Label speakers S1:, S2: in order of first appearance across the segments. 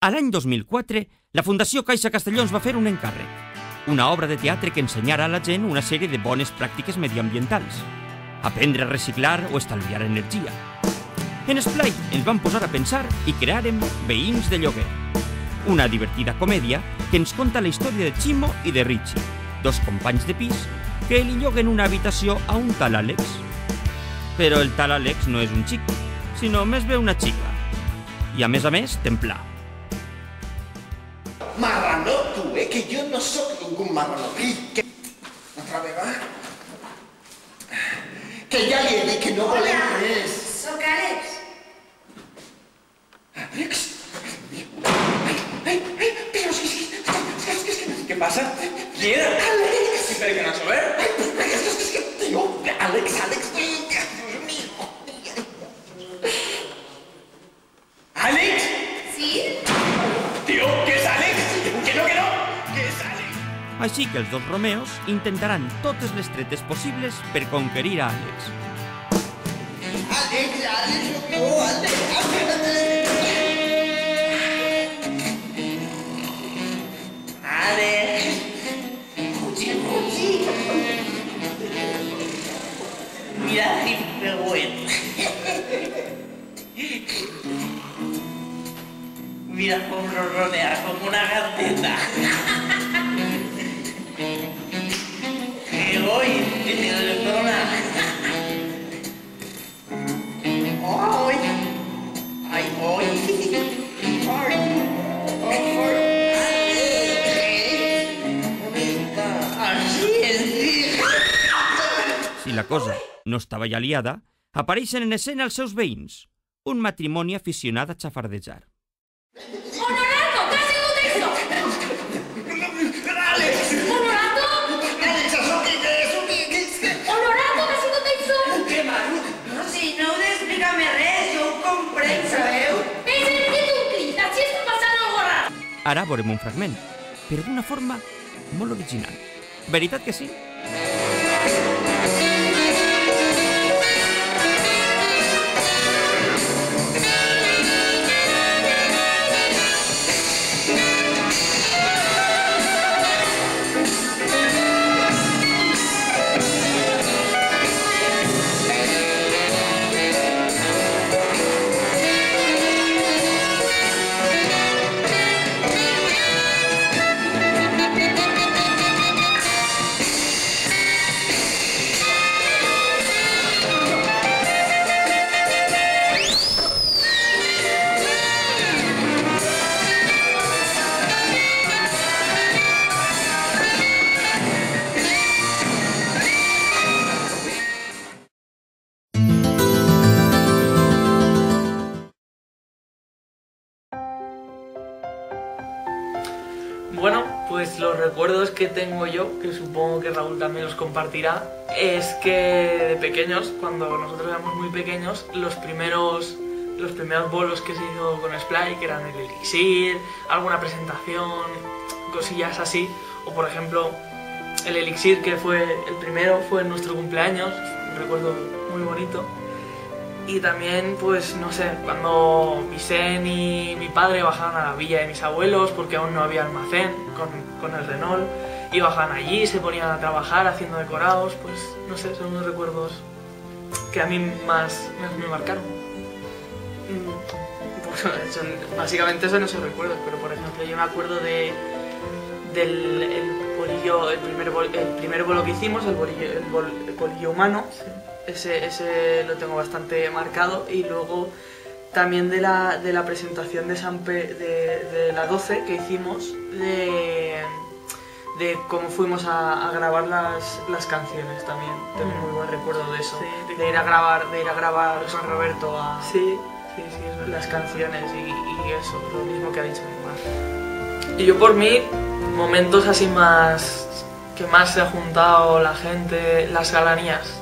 S1: A l'any 2004, la Fundació Caixa Castelló ens va fer un encàrrec. Una obra de teatre que ensenyara a la gent una sèrie de bones pràctiques mediambientals. Aprendre a reciclar o estalviar energia. En Esplai ens vam posar a pensar i creàrem Veïns de lloguer. Una divertida comèdia que ens conta la història de Ximo i de Richie, dos companys de pis que li lloguen una habitació a un tal Àlex. Però el tal Àlex no és un xic, sinó més bé una xica. I a més, templà.
S2: Marrano, tu, que jo no sóc ningú marrano. Que... Otra vegada? Que ja li he dit que no volem res.
S3: Sóc Àlex.
S2: Àlex? Ai, però és que... Què passa? Qui era?
S3: Àlex!
S2: Espera que no s'ho ve. Ai, és que, tio, Àlex, Dios mío. Àlex?
S3: Sí?
S2: Tio, què és Àlex? Que no, què és Àlex?
S1: Així que els dos Romeos intentaran totes les tretes possibles per conquerir a Àlex.
S2: Àlex, no, Àlex.
S3: Mira, vergüenza. Mira cómo ronronea, como una gateta. ¡Qué voy! ¡Perdona! ¡Ay! ¡Ay, voy!
S1: Si la cosa no estava ja liada, apareixen en escena els seus veïns, un matrimoni aficionat a xafardejar.
S4: ¡Honorato! ¿Qué ha sido eso?
S2: Àlex!
S4: ¡Honorato!
S2: Àlex, això què és?
S4: ¡Honorato! ¿Qué ha sido eso?
S2: Què, Manu?
S3: No, si no heu d'explicar-me res, jo ho comprenc, sabeu?
S4: ¡Ves, entiendo un crit! ¡Així està passant algo raro!
S1: Ara veurem un fragment, però d'una forma molt original. Veritat que sí?
S5: Bueno, pues los recuerdos que tengo yo, que supongo que Raúl también los compartirá, es que de pequeños, cuando nosotros éramos muy pequeños, los primeros bolos que se hizo con Splai, que eran el elixir, alguna presentación, cosillas así, o por ejemplo el elixir, que fue el primero, fue en nuestro cumpleaños, un recuerdo muy bonito. Y también, pues, no sé, cuando Vicen y mi padre bajaron a la villa de mis abuelos, porque aún no había almacén con el Renault, y bajaban allí, se ponían a trabajar haciendo decorados, pues, no sé, son unos recuerdos que a mí más me marcaron. Pues, básicamente son esos recuerdos, pero por ejemplo yo me acuerdo del bolillo, el primer bolo que hicimos, el bolillo humano. Ese lo tengo bastante marcado, y luego también de la presentación de la 12 que hicimos, de cómo fuimos a grabar las canciones también. Tengo muy buen recuerdo de eso, sí, de ir a grabar San Roberto a las canciones y eso, lo mismo que ha dicho mi madre. Y yo por mí, momentos así que más se ha juntado la gente, las galanías,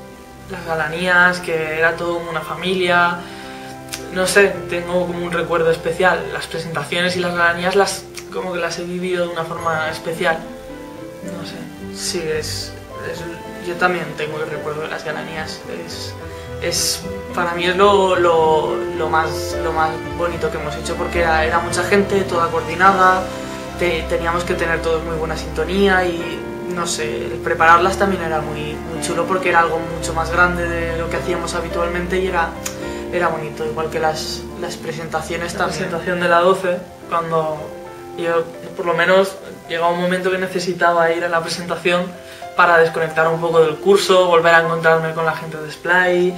S5: que era todo una familia, no sé, tengo como un recuerdo especial. Las presentaciones y las galanías como que las he vivido de una forma especial, no sé, sí, yo también tengo el recuerdo de las galanías, es Para mí es lo más bonito que hemos hecho, porque era mucha gente, toda coordinada, teníamos que tener todos muy buena sintonía y no sé, el prepararlas también era muy chulo porque era algo mucho más grande de lo que hacíamos habitualmente y era bonito, igual que las presentaciones también. La presentación de la 12, cuando yo por lo menos llegaba un momento que necesitaba ir a la presentación para desconectar un poco del curso, volver a encontrarme con la gente de Splay,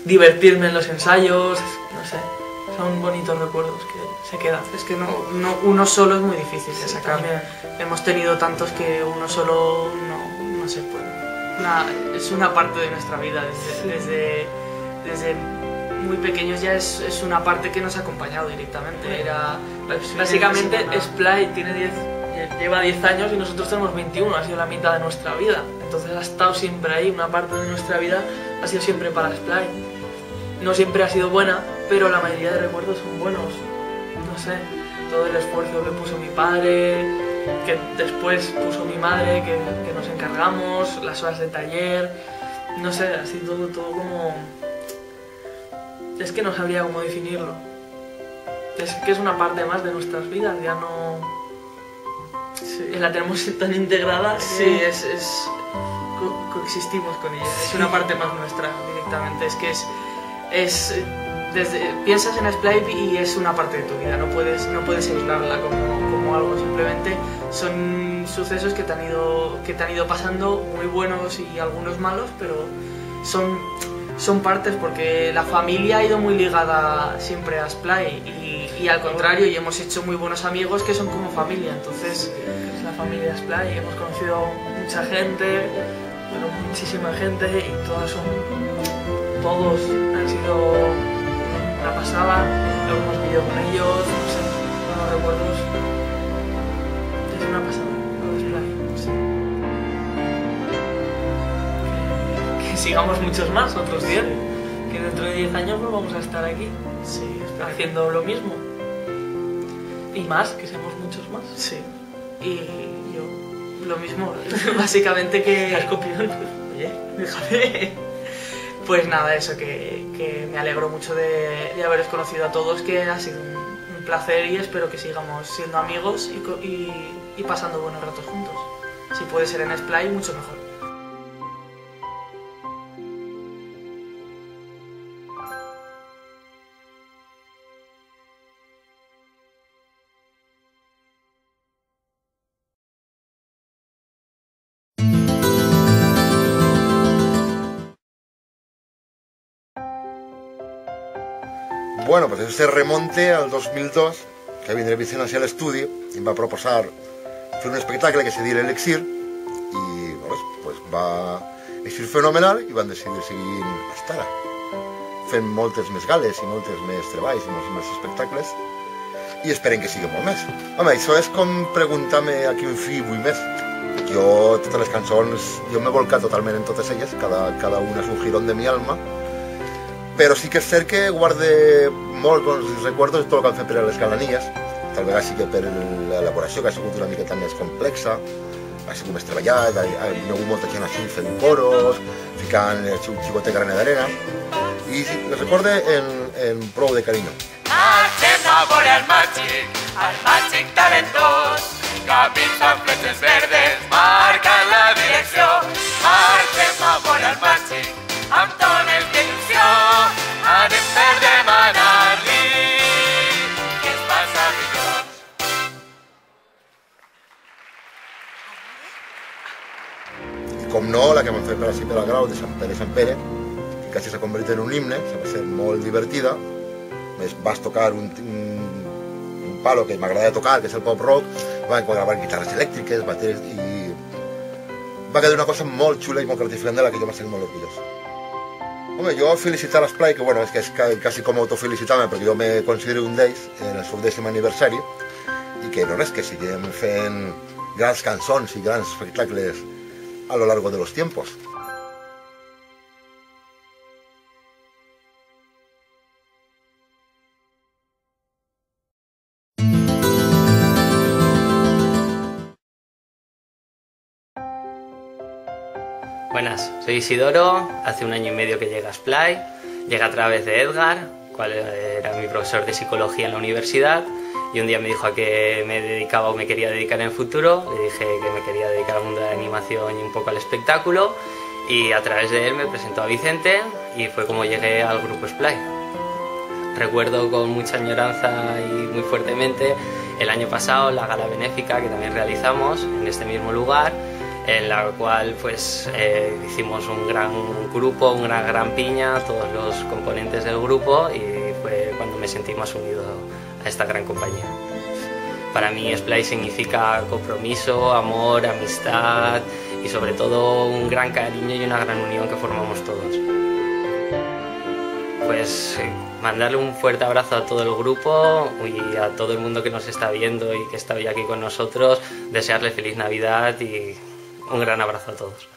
S5: divertirme en los ensayos, no sé, son bonitos recuerdos que se quedan. Es que uno solo es muy difícil de sacar. También. Hemos tenido tantos que uno solo no se puede. Es una parte de nuestra vida, desde muy pequeños ya es una parte que nos ha acompañado directamente. Básicamente Splay lleva 10 años y nosotros tenemos 21, ha sido la mitad de nuestra vida. Entonces ha estado siempre ahí, una parte de nuestra vida ha sido siempre para Splay. No siempre ha sido buena, pero la mayoría de recuerdos son buenos. No sé, todo el esfuerzo que puso mi padre, que después puso mi madre, que nos encargamos, las horas de taller, no sé, así todo como... Es que no sabría cómo definirlo. Es que es una parte más de nuestras vidas, ya no... Sí. La tenemos tan integrada que... Sí, coexistimos con ella, sí. Es una parte más nuestra directamente, es que piensas en Splay y es una parte de tu vida, no puedes aislarla como algo, simplemente son sucesos que te han ido pasando, muy buenos y algunos malos, pero son partes porque la familia ha ido muy ligada siempre a Splay y al contrario, y hemos hecho muy buenos amigos que son como familia, entonces es la familia Splay, hemos conocido a mucha gente, bueno, muchísima gente y todos han sido una pasada, lo hemos vivido con ellos, no sé, los recuerdos, es una pasada, lo de Splay, sí. Que sigamos muchos más, otros 10, que dentro de 10 años no vamos a estar aquí, sí, haciendo lo mismo, y más, que seamos muchos más. Sí, y yo, lo mismo, básicamente que... ¿Has copiado? Oye, déjame... Pues nada, eso, que me alegro mucho de haberos conocido a todos, que ha sido un placer y espero que sigamos siendo amigos y pasando buenos ratos juntos. Si puede ser en Splay, mucho mejor.
S6: Bueno, pues eso se remonte al 2002, que vindré Vicent hacia l'estudi i em va proposar fer un espectacle que se diria l'Elixir i pues va eixir fenomenal i van decidir seguir fins ara, fent moltes més gales i moltes més treballs i molts més espectacles i esperen que sigui molt més. Home, això és com preguntar-me a quin fi vull més. Jo, totes les cançons, jo m'he volcat totalment en totes elles, cada una és un girón de mi alma, però sí que és cert que guarde molt bons records de tot el que han fet per a les galanies, tal vegada sí que per l'elaboració, que ha sigut una miqueta més complexa, ha sigut més treballat, hi ha hagut molta gent així fent coros, ficant el xicotet graner d'arena, i les recorde en prou de carinyo.
S7: Marxem a veure el màgic talentós, camins amb fletxes verdes marcant la direcció. Marxem a veure el màgic, amb tones d'il·lusió, anem per demanar-li què ens passa millor.
S6: I com no, la que vam fer per així per al Grau de Sant Pere, que quasi s'ha convertit en un himne, va ser molt divertida. Vas tocar un palo que m'agrada tocar, que és el pop rock, van gravar guitarres elèctriques, bateries, i va quedar una cosa molt xula i molt gratificant de la que jo m'estic molt orgullós. Home, jo felicitar l'Splay, que bueno, és que és quasi com autofelicitar-me, perquè jo me considero un d'ells en el seu 10è aniversari, i que no res, que siguem fent grans cançons i grans espectacles a lo largo de los tiempos.
S8: Buenas, soy Isidoro, hace 1 año y medio que llega a Splay. Llegué a través de Edgar, cual era mi profesor de psicología en la universidad, y un día me dijo a qué me dedicaba o me quería dedicar en el futuro. Le dije que me quería dedicar al mundo de la animación y un poco al espectáculo, y a través de él me presentó a Vicente y fue como llegué al grupo Splay. Recuerdo con mucha añoranza y muy fuertemente el año pasado la gala benéfica que también realizamos en este mismo lugar, en la cual pues hicimos un gran grupo, una gran piña, todos los componentes del grupo, y fue cuando me sentí más unido a esta gran compañía. Para mí Splay significa compromiso, amor, amistad y sobre todo un gran cariño y una gran unión que formamos todos. Pues mandarle un fuerte abrazo a todo el grupo y a todo el mundo que nos está viendo y que está hoy aquí con nosotros, desearle feliz Navidad y un gran abrazo a todos.